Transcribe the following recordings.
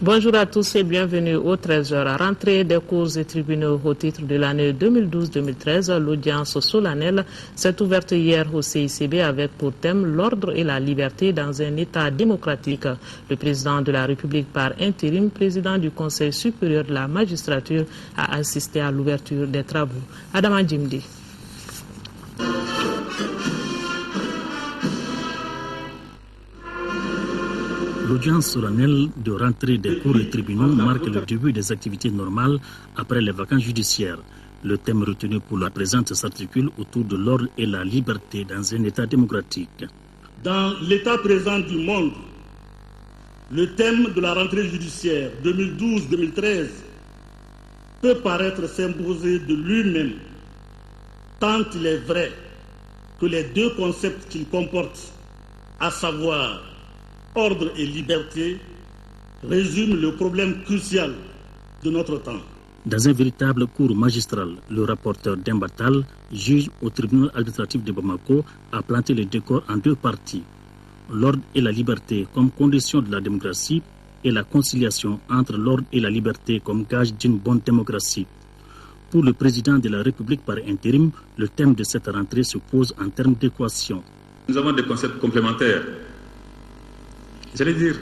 Bonjour à tous et bienvenue au 13h. Rentrée des cours et tribunaux au titre de l'année 2012-2013, l'audience solennelle s'est ouverte hier au CICB avec pour thème l'ordre et la liberté dans un État démocratique. Le président de la République par intérim, président du Conseil supérieur de la magistrature, a assisté à l'ouverture des travaux. Adama Djimdi. L'audience solennelle de rentrée des cours et tribunaux marque le début des activités normales après les vacances judiciaires. Le thème retenu pour la présente s'articule autour de l'ordre et la liberté dans un État démocratique. Dans l'état présent du monde, le thème de la rentrée judiciaire 2012-2013 peut paraître s'imposer de lui-même, tant il est vrai que les deux concepts qu'il comporte, à savoir ordre et liberté, résume le problème crucial de notre temps. Dans un véritable cours magistral, le rapporteur Dembatal, juge au tribunal administratif de Bamako, a planté le décor en deux parties. L'ordre et la liberté comme condition de la démocratie et la conciliation entre l'ordre et la liberté comme gage d'une bonne démocratie. Pour le président de la République par intérim, le thème de cette rentrée se pose en termes d'équation. Nous avons des concepts complémentaires, j'allais dire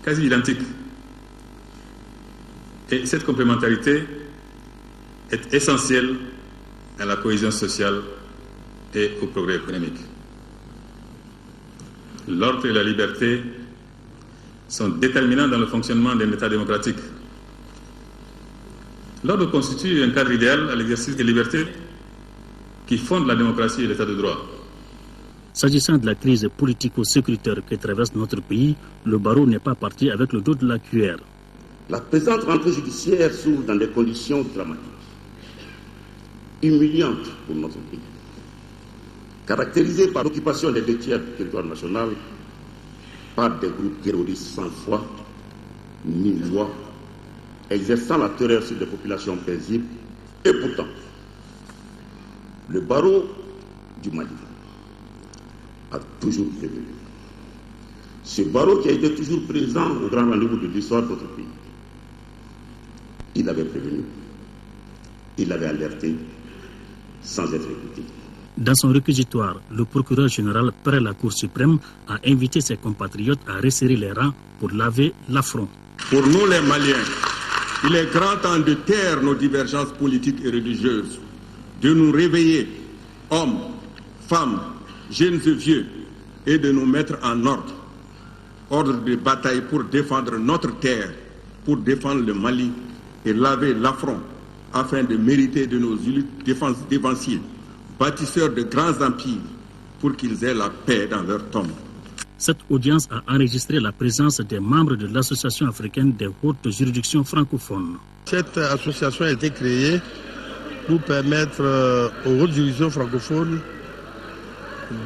quasi identiques. Et cette complémentarité est essentielle à la cohésion sociale et au progrès économique. L'ordre et la liberté sont déterminants dans le fonctionnement d'un État démocratique. L'ordre constitue un cadre idéal à l'exercice des libertés qui fondent la démocratie et l'État de droit. S'agissant de la crise politico-sécuritaire que traverse notre pays, le barreau n'est pas parti avec le dos de la cuillère. La présente rentrée judiciaire s'ouvre dans des conditions dramatiques, humiliantes pour notre pays, caractérisées par l'occupation des 2/3 du territoire national par des groupes terroristes sans foi ni loi, exerçant la terreur sur des populations paisibles. Et pourtant, le barreau du Mali a toujours prévenu. Ce barreau qui a été toujours présent au grand rendez-vous de l'histoire de notre pays, il avait prévenu, il avait alerté sans être écouté. Dans son réquisitoire, le procureur général près la Cour suprême a invité ses compatriotes à resserrer les rangs pour laver l'affront. Pour nous les Maliens, il est grand temps de taire nos divergences politiques et religieuses, de nous réveiller, hommes, femmes, jeunes et vieux, et de nous mettre en ordre. Ordre de bataille pour défendre notre terre, pour défendre le Mali et laver l'affront, afin de mériter de nos luttes défensives, bâtisseurs de grands empires, pour qu'ils aient la paix dans leur tombe. Cette audience a enregistré la présence des membres de l'Association africaine des hautes juridictions francophones. Cette association a été créée pour permettre aux hautes juridictions francophones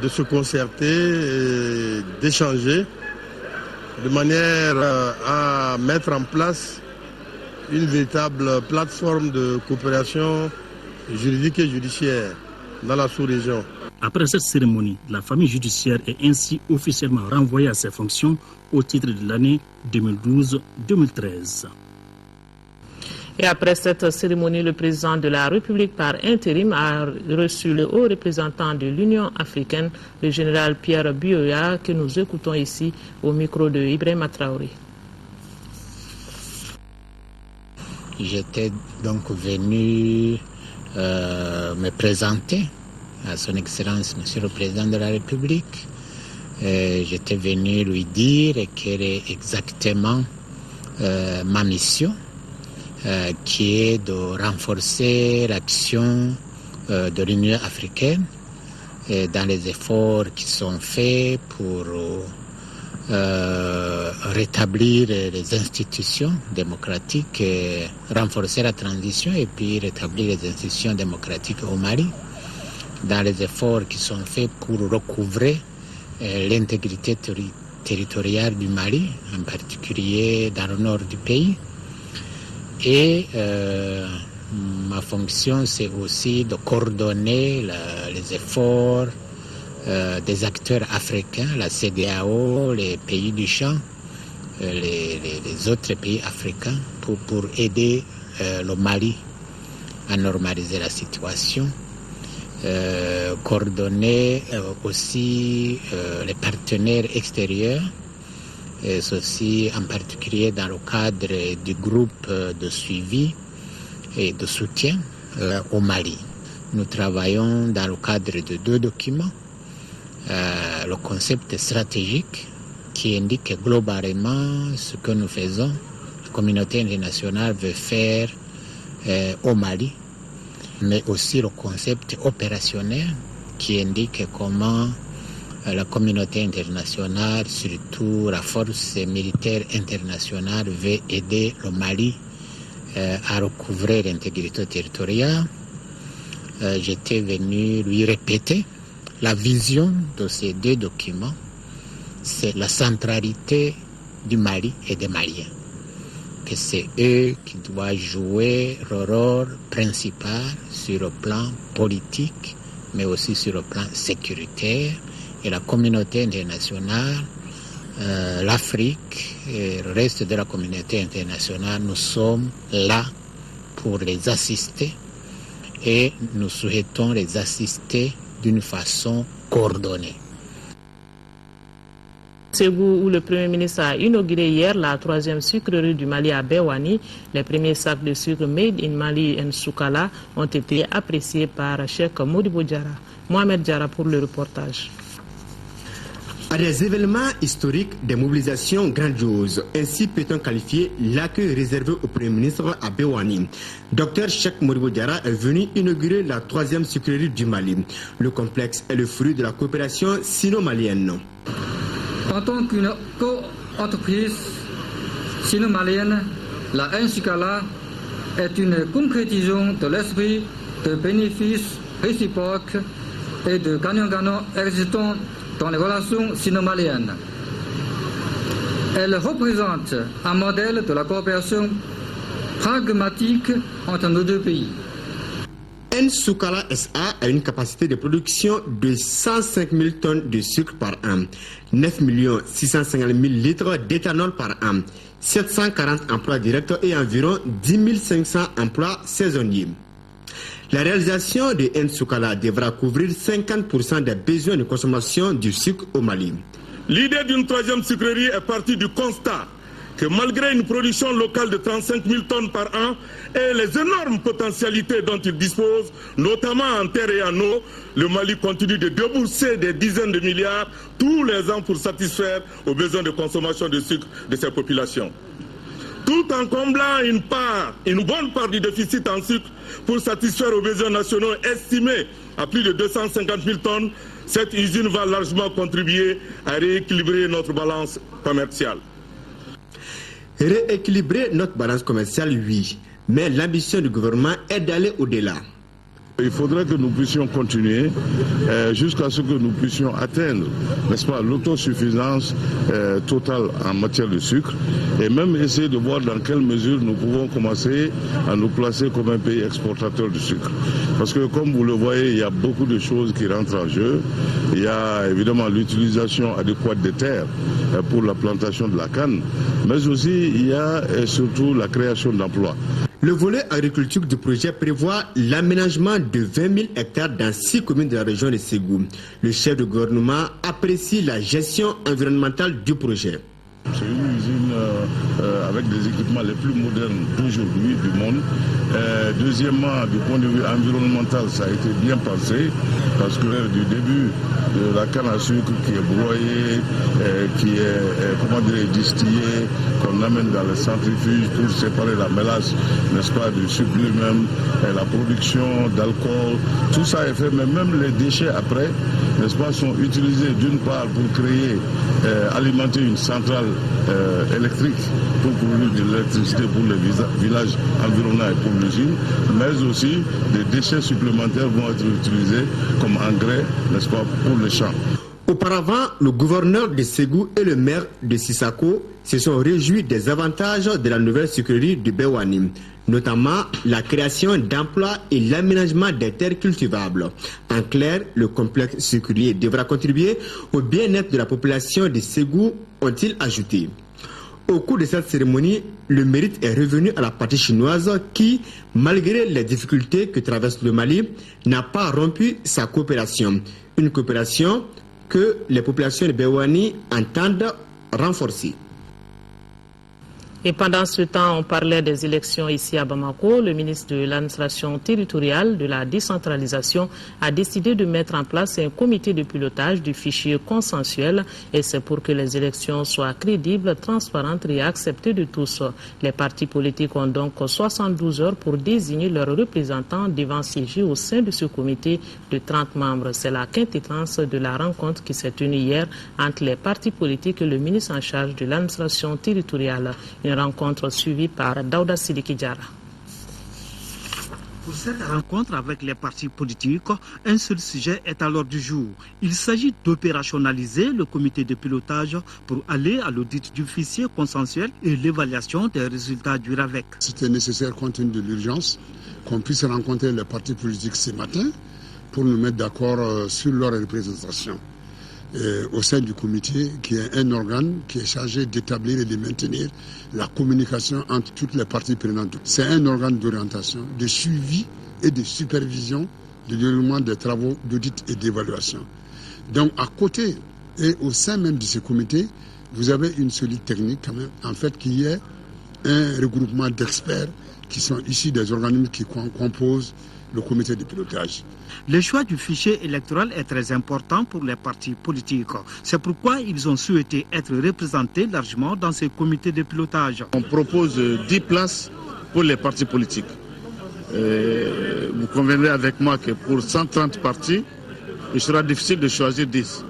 de se concerter et d'échanger de manière à mettre en place une véritable plateforme de coopération juridique et judiciaire dans la sous-région. Après cette cérémonie, la famille judiciaire est ainsi officiellement renvoyée à ses fonctions au titre de l'année 2012-2013. Et après cette cérémonie, le président de la République par intérim a reçu le haut représentant de l'Union africaine, le général Pierre Buyoya, que nous écoutons ici au micro de Ibrahima Traoré. J'étais donc venu me présenter à son Excellence, Monsieur le Président de la République. J'étais venu lui dire quelle est exactement ma mission, qui est de renforcer l'action de l'Union africaine dans les efforts qui sont faits pour rétablir les institutions démocratiques, renforcer la transition et puis rétablir les institutions démocratiques au Mali, dans les efforts qui sont faits pour recouvrer l'intégrité territoriale du Mali, en particulier dans le nord du pays, et ma fonction, c'est aussi de coordonner les efforts des acteurs africains, la CEDEAO, les pays du champ, les autres pays africains, pour aider le Mali à normaliser la situation. Coordonner aussi les partenaires extérieurs, et ceci en particulier dans le cadre du groupe de suivi et de soutien au Mali. Nous travaillons dans le cadre de 2 documents. Le concept stratégique qui indique globalement ce que nous faisons, la communauté internationale veut faire au Mali, mais aussi le concept opérationnel qui indique comment la communauté internationale, surtout la force militaire internationale, veut aider le Mali à recouvrer l'intégrité territoriale. J'étais venu lui répéter la vision de ces 2 documents, c'est la centralité du Mali et des Maliens. Que c'est eux qui doivent jouer le rôle principal sur le plan politique, mais aussi sur le plan sécuritaire. Et la communauté internationale, l'Afrique et le reste de la communauté internationale, nous sommes là pour les assister et nous souhaitons les assister d'une façon coordonnée. Ségou, où le Premier ministre a inauguré hier la 3e sucrerie du Mali à Béouani. Les premiers sacs de sucre made in Mali and Soukala ont été appréciés par Cheikh Modibo Diarra. Mohamed Diarra pour le reportage. À des événements historiques, des mobilisations grandioses, ainsi peut-on qualifier l'accueil réservé au Premier ministre à Béouani. Dr Cheikh Modibo Diarra est venu inaugurer la 3e sucrerie du Mali. Le complexe est le fruit de la coopération sino-malienne. En tant qu'une co-entreprise sino-malienne, la Soukala est une concrétisation de l'esprit de bénéfices réciproques et de gagnant-gagnant existant dans les relations sino-maliennes. Elle représente un modèle de la coopération pragmatique entre nos 2 pays. Soukala SA a une capacité de production de 105 000 tonnes de sucre par an, 9 650 000 litres d'éthanol par an, 740 emplois directs et environ 10 500 emplois saisonniers. La réalisation de Soukala devra couvrir 50% des besoins de consommation du sucre au Mali. L'idée d'une 3e sucrerie est partie du constat que malgré une production locale de 35 000 tonnes par an et les énormes potentialités dont il dispose, notamment en terre et en eau, le Mali continue de débourser des dizaines de milliards tous les ans pour satisfaire aux besoins de consommation de sucre de ses populations. Tout en comblant une bonne part du déficit en sucre pour satisfaire aux besoins nationaux estimés à plus de 250 000 tonnes, cette usine va largement contribuer à rééquilibrer notre balance commerciale. Rééquilibrer notre balance commerciale, oui, mais l'ambition du gouvernement est d'aller au-delà. Il faudrait que nous puissions continuer jusqu'à ce que nous puissions atteindre, n'est-ce pas, l'autosuffisance totale en matière de sucre et même essayer de voir dans quelle mesure nous pouvons commencer à nous placer comme un pays exportateur de sucre. Parce que comme vous le voyez, il y a beaucoup de choses qui rentrent en jeu. Il y a évidemment l'utilisation adéquate des terres pour la plantation de la canne, mais aussi il y a surtout la création d'emplois. Le volet agriculture du projet prévoit l'aménagement de 20 000 hectares dans 6 communes de la région de Ségou. Le chef de gouvernement apprécie la gestion environnementale du projet. C'est une usine avec des équipements les plus modernes d'aujourd'hui du monde. Deuxièmement, du point de vue environnemental, ça a été bien pensé parce que du début de la canne à sucre qui est broyée, qui est distillée, qu'on amène dans le centrifuge pour séparer la mélasse, n'est-ce pas, du sucre lui-même, la production d'alcool, tout ça est fait, mais même les déchets après, n'est-ce pas, sont utilisés d'une part pour créer, alimenter une centrale électrique pour produire de l'électricité pour les villages environnants et pour l'usine, mais aussi des déchets supplémentaires vont être utilisés comme engrais, n'est-ce pas, pour les champs. Auparavant, le gouverneur de Ségou et le maire de Sissako se sont réjouis des avantages de la nouvelle sucrerie de Béouani, notamment la création d'emplois et l'aménagement des terres cultivables. En clair, le complexe sucrier devra contribuer au bien-être de la population de Ségou, ont-ils ajouté. Au cours de cette cérémonie, le mérite est revenu à la partie chinoise qui, malgré les difficultés que traverse le Mali, n'a pas rompu sa coopération. Une coopération que les populations de Béouani entendent renforcer. Et pendant ce temps, on parlait des élections ici à Bamako. Le ministre de l'administration territoriale, de la décentralisation, a décidé de mettre en place un comité de pilotage du fichier consensuel, et c'est pour que les élections soient crédibles, transparentes et acceptées de tous. Les partis politiques ont donc 72 heures pour désigner leurs représentants devant siéger au sein de ce comité de 30 membres. C'est la quintessence de la rencontre qui s'est tenue hier entre les partis politiques et le ministre en charge de l'administration territoriale. Une rencontre suivie par Daouda Sidiki Diarra. Pour cette rencontre avec les partis politiques, un seul sujet est à l'ordre du jour. Il s'agit d'opérationnaliser le comité de pilotage pour aller à l'audit du fichier consensuel et l'évaluation des résultats du RAVEC. C'était nécessaire compte tenu de l'urgence qu'on puisse rencontrer les partis politiques ce matin pour nous mettre d'accord sur leur représentation. Au sein du comité, qui est un organe qui est chargé d'établir et de maintenir la communication entre toutes les parties prenantes. C'est un organe d'orientation, de suivi et de supervision du déroulement des travaux d'audit et d'évaluation. Donc à côté et au sein même de ce comité, vous avez une solide technique quand même, en fait, qui est un regroupement d'experts qui sont issus des organismes qui composent le comité de pilotage. Le choix du fichier électoral est très important pour les partis politiques. C'est pourquoi ils ont souhaité être représentés largement dans ce comité de pilotage. On propose 10 places pour les partis politiques. Vous conviendrez avec moi que pour 130 partis, il sera difficile de choisir 10.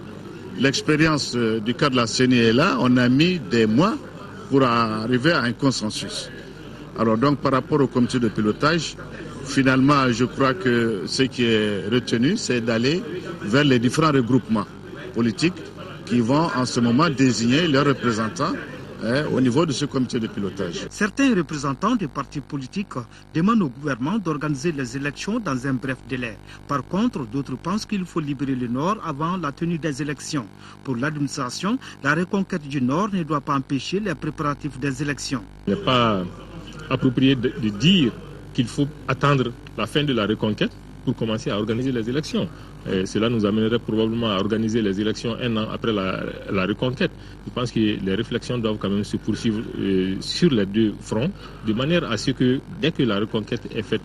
L'expérience du cas de la CENI est là. On a mis des mois pour arriver à un consensus. Alors donc par rapport au comité de pilotage, finalement, je crois que ce qui est retenu, c'est d'aller vers les différents regroupements politiques qui vont en ce moment désigner leurs représentants au niveau de ce comité de pilotage. Certains représentants des partis politiques demandent au gouvernement d'organiser les élections dans un bref délai. Par contre, d'autres pensent qu'il faut libérer le Nord avant la tenue des élections. Pour l'administration, la reconquête du Nord ne doit pas empêcher les préparatifs des élections. Il n'est pas approprié de dire qu'il faut attendre la fin de la reconquête pour commencer à organiser les élections. Et cela nous amènerait probablement à organiser les élections un an après la reconquête. Je pense que les réflexions doivent quand même se poursuivre sur les deux fronts, de manière à ce que dès que la reconquête est faite,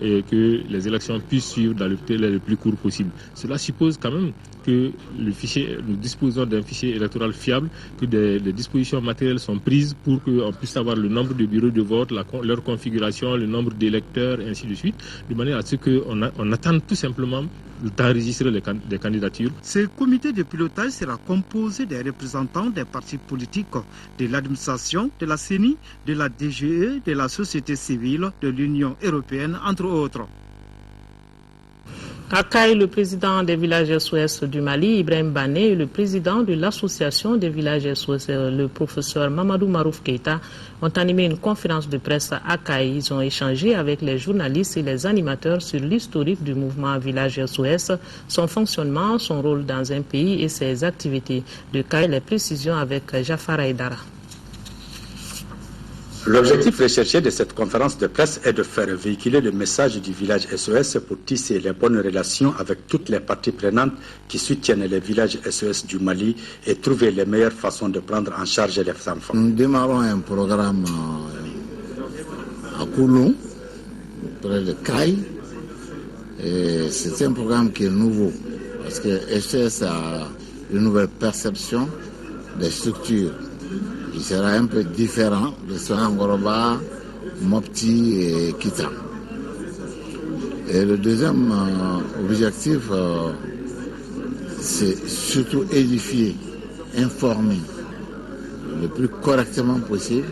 et que les élections puissent suivre dans le délai le plus court possible. Cela suppose quand même que nous disposons d'un fichier électoral fiable, que les dispositions matérielles sont prises pour qu'on puisse avoir le nombre de bureaux de vote, leur configuration, le nombre d'électeurs, et ainsi de suite, de manière à ce qu'on attende tout simplement d'enregistrer des candidatures. Ce comité de pilotage sera composé des représentants des partis politiques, de l'administration, de la CENI, de la DGE, de la société civile, de l'Union européenne, entre autres. À Kay, le président des villages SOS du Mali, Ibrahim Bané, et le président de l'association des villages SOS, le professeur Mamadou Marouf Keita, ont animé une conférence de presse à Kay. Ils ont échangé avec les journalistes et les animateurs sur l'historique du mouvement Village SOS, son fonctionnement, son rôle dans un pays et ses activités. De Kay, les précisions avec Jafar Aïdara. L'objectif recherché de cette conférence de presse est de faire véhiculer le message du village SOS pour tisser les bonnes relations avec toutes les parties prenantes qui soutiennent les villages SOS du Mali et trouver les meilleures façons de prendre en charge les enfants. Nous démarrons un programme à Koulou, près de Kay. C'est un programme qui est nouveau parce que SOS a une nouvelle perception des structures. Il sera un peu différent de Sonangoroba, Mopti et Kita. Et le deuxième objectif, c'est surtout édifier, informer le plus correctement possible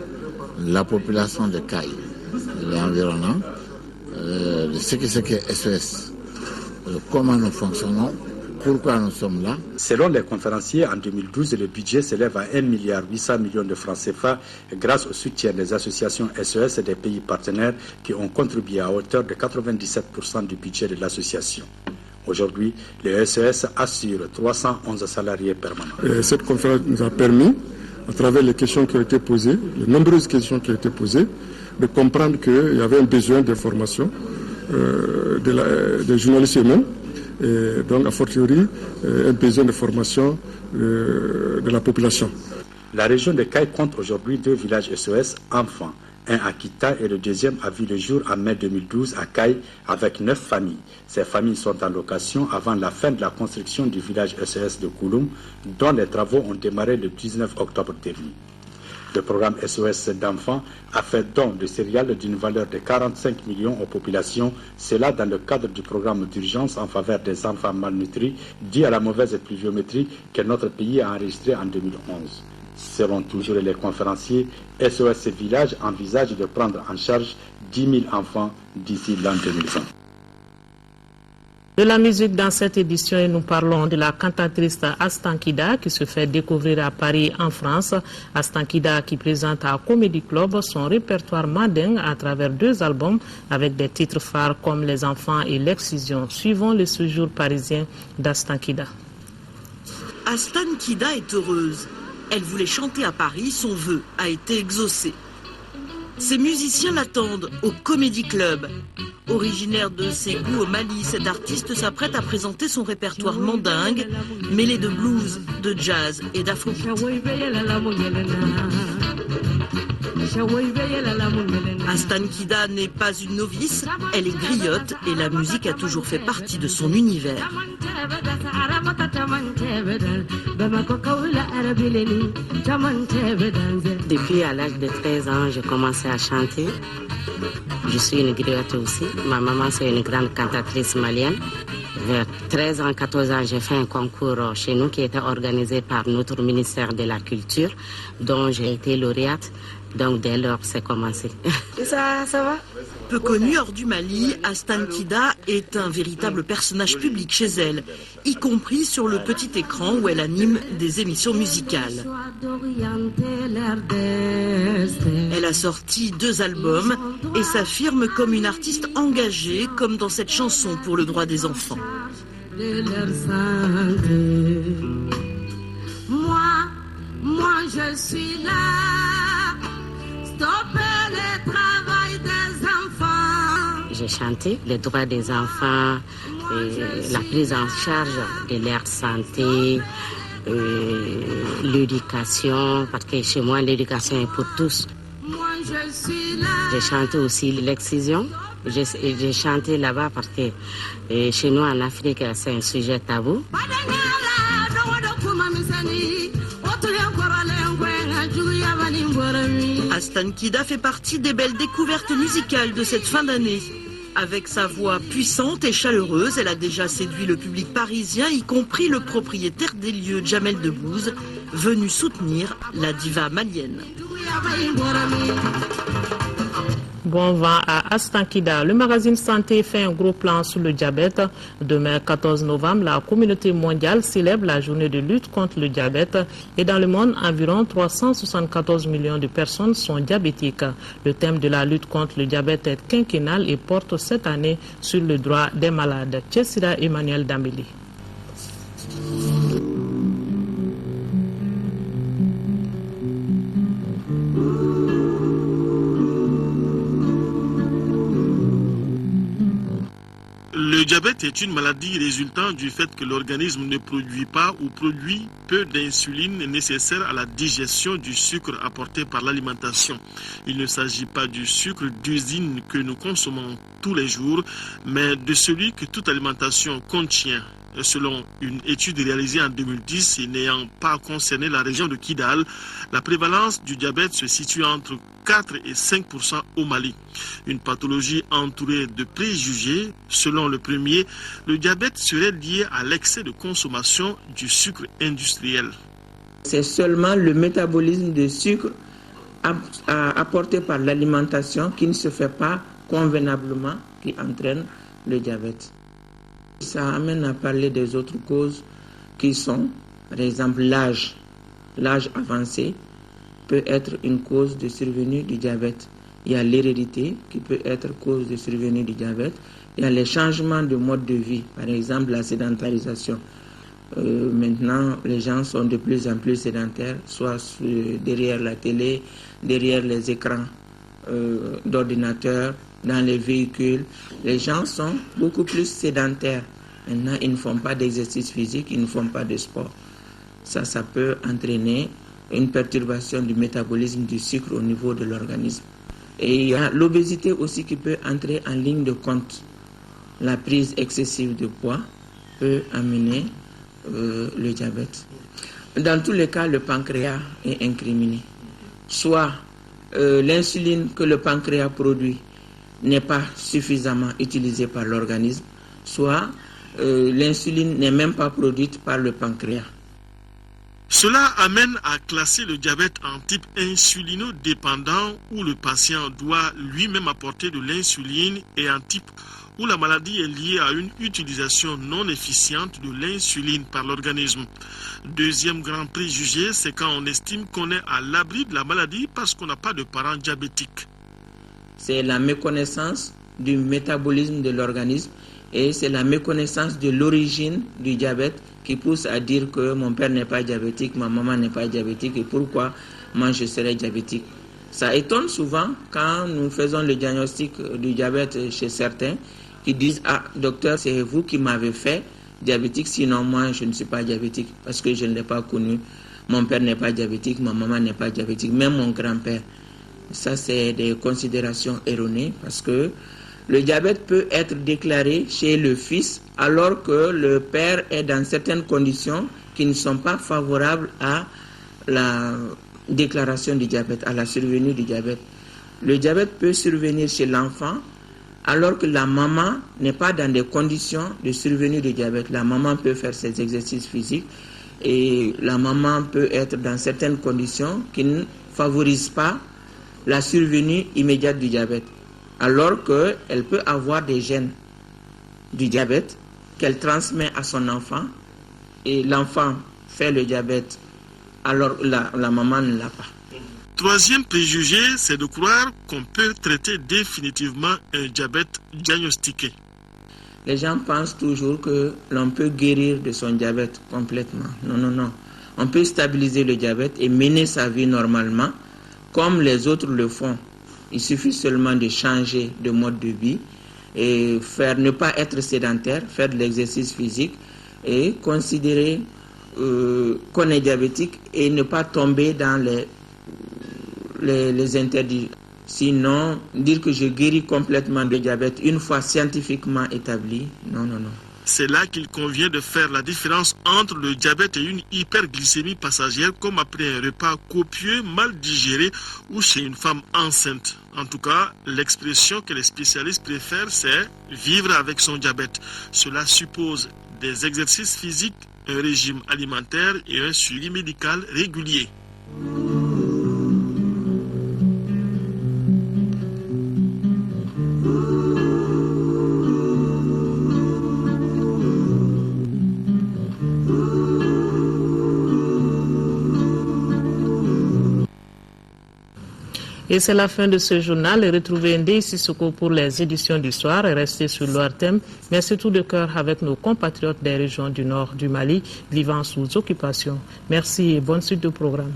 la population de Kay et l'environnement, de ce qu'est SOS, comment nous fonctionnons, pourquoi nous sommes là. Selon les conférenciers, en 2012, le budget s'élève à 1,8 milliard de francs CFA grâce au soutien des associations SES et des pays partenaires qui ont contribué à hauteur de 97% du budget de l'association. Aujourd'hui, le SES assure 311 salariés permanents. Cette conférence nous a permis, à travers les questions qui ont été posées, les nombreuses questions qui ont été posées, de comprendre qu'il y avait un besoin d'information des journalistes eux-mêmes, et donc a fortiori un besoin de formation de la population. La région de Caille compte aujourd'hui 2 villages SOS enfants. Un à Kita et le deuxième a vu le jour en mai 2012 à Caille avec 9 familles. Ces familles sont en location avant la fin de la construction du village SOS de Kouloum, dont les travaux ont démarré le 19 octobre dernier. Le programme SOS d'enfants a fait don de céréales d'une valeur de 45 millions aux populations, cela dans le cadre du programme d'urgence en faveur des enfants malnutris dû à la mauvaise pluviométrie que notre pays a enregistrée en 2011. Selon toujours les conférenciers, SOS Village envisage de prendre en charge 10 000 enfants d'ici l'an 2020. De la musique dans cette édition et nous parlons de la cantatrice Astankida qui se fait découvrir à Paris en France. Astankida qui présente à Comedy Club son répertoire mandingue à travers 2 albums avec des titres phares comme Les Enfants et L'Excision. Suivons le séjour parisien d'Astankida. Astankida est heureuse. Elle voulait chanter à Paris, son vœu a été exaucé. Ses musiciens l'attendent au Comedy Club. Originaire de Ségou au Mali, cet artiste s'apprête à présenter son répertoire mandingue, mêlé de blues, de jazz et d'afrobeat. Astankida n'est pas une novice, elle est griotte et la musique a toujours fait partie de son univers. Depuis à l'âge de 13 ans, j'ai commencé à chanter. Je suis une griotte aussi. Ma maman, c'est une grande cantatrice malienne. Vers 13 ans, 14 ans, j'ai fait un concours chez nous qui était organisé par notre ministère de la Culture, dont j'ai été lauréate. Donc dès lors, c'est commencé. Ça va? Peu connue hors du Mali, Astankida est un véritable personnage public chez elle, y compris sur le petit écran où elle anime des émissions musicales. Elle a sorti 2 albums et s'affirme comme une artiste engagée, comme dans cette chanson pour le droit des enfants. Moi je suis là, stopper le travail des enfants. J'ai chanté les droits des enfants, la prise en charge de leur santé, l'éducation, parce que chez moi l'éducation est pour tous. Moi je suis là. J'ai chanté aussi l'excision. J'ai chanté là-bas parce que chez nous en Afrique c'est un sujet tabou. Astankida fait partie des belles découvertes musicales de cette fin d'année. Avec sa voix puissante et chaleureuse, elle a déjà séduit le public parisien, y compris le propriétaire des lieux, Jamel Debbouze, venu soutenir la diva malienne. Bon vent à Astankida. Le magazine Santé fait un gros plan sur le diabète. Demain, 14 novembre, la communauté mondiale célèbre la journée de lutte contre le diabète. Et dans le monde, environ 374 millions de personnes sont diabétiques. Le thème de la lutte contre le diabète est quinquennal et porte cette année sur le droit des malades. Tchessira Emmanuel Dambili. Le diabète est une maladie résultant du fait que l'organisme ne produit pas ou produit peu d'insuline nécessaire à la digestion du sucre apporté par l'alimentation. Il ne s'agit pas du sucre d'usine que nous consommons tous les jours, mais de celui que toute alimentation contient. Selon une étude réalisée en 2010 et n'ayant pas concerné la région de Kidal, la prévalence du diabète se situe entre 4 et 5% au Mali. Une pathologie entourée de préjugés. Selon le premier, le diabète serait lié à l'excès de consommation du sucre industriel. C'est seulement le métabolisme de sucre apporté par l'alimentation qui ne se fait pas convenablement qui entraîne le diabète. Ça amène à parler des autres causes qui sont, par exemple, l'âge. L'âge avancé peut être une cause de survenue du diabète. Il y a l'hérédité qui peut être cause de survenue du diabète. Il y a les changements de mode de vie, par exemple la sédentarisation. Maintenant, les gens sont de plus en plus sédentaires, soit derrière la télé, derrière les écrans d'ordinateur, dans les véhicules. Les gens sont beaucoup plus sédentaires. Maintenant, ils ne font pas d'exercice physique, ils ne font pas de sport. Ça peut entraîner une perturbation du métabolisme du sucre au niveau de l'organisme. Et il y a l'obésité aussi qui peut entrer en ligne de compte. La prise excessive de poids peut amener le diabète. Dans tous les cas, le pancréas est incriminé. Soit l'insuline que le pancréas produit n'est pas suffisamment utilisée par l'organisme, soit l'insuline n'est même pas produite par le pancréas. Cela amène à classer le diabète en type insulinodépendant où le patient doit lui-même apporter de l'insuline et en type où la maladie est liée à une utilisation non efficiente de l'insuline par l'organisme. Deuxième grand préjugé, c'est quand on estime qu'on est à l'abri de la maladie parce qu'on n'a pas de parents diabétiques. C'est la méconnaissance du métabolisme de l'organisme et c'est la méconnaissance de l'origine du diabète qui pousse à dire que mon père n'est pas diabétique, ma maman n'est pas diabétique et pourquoi moi je serais diabétique. Ça étonne souvent quand nous faisons le diagnostic du diabète chez certains qui disent « Ah, docteur, c'est vous qui m'avez fait diabétique, sinon moi je ne suis pas diabétique parce que je ne l'ai pas connu. Mon père n'est pas diabétique, ma maman n'est pas diabétique, même mon grand-père. » Ça, c'est des considérations erronées parce que le diabète peut être déclaré chez le fils alors que le père est dans certaines conditions qui ne sont pas favorables à la déclaration du diabète, à la survenue du diabète. Le diabète peut survenir chez l'enfant alors que la maman n'est pas dans des conditions de survenue du diabète. La maman peut faire ses exercices physiques et la maman peut être dans certaines conditions qui ne favorisent pas la survenue immédiate du diabète. Alors qu'elle peut avoir des gènes du diabète qu'elle transmet à son enfant et l'enfant fait le diabète alors la maman ne l'a pas. Troisième préjugé, c'est de croire qu'on peut traiter définitivement un diabète diagnostiqué. Les gens pensent toujours que l'on peut guérir de son diabète complètement. Non. On peut stabiliser le diabète et mener sa vie normalement comme les autres le font. Il suffit seulement de changer de mode de vie et ne pas être sédentaire, faire de l'exercice physique et considérer qu'on est diabétique et ne pas tomber dans les interdits. Sinon, dire que je guéris complètement le diabète une fois scientifiquement établi, non. C'est là qu'il convient de faire la différence entre le diabète et une hyperglycémie passagère comme après un repas copieux, mal digéré ou chez une femme enceinte. En tout cas, l'expression que les spécialistes préfèrent, c'est vivre avec son diabète. Cela suppose des exercices physiques, un régime alimentaire et un suivi médical régulier. Et c'est la fin de ce journal. Retrouvez Ndeye Sissoko pour les éditions du soir et restez sur l'ORTM. Merci tout de cœur avec nos compatriotes des régions du nord du Mali vivant sous occupation. Merci et bonne suite de programme.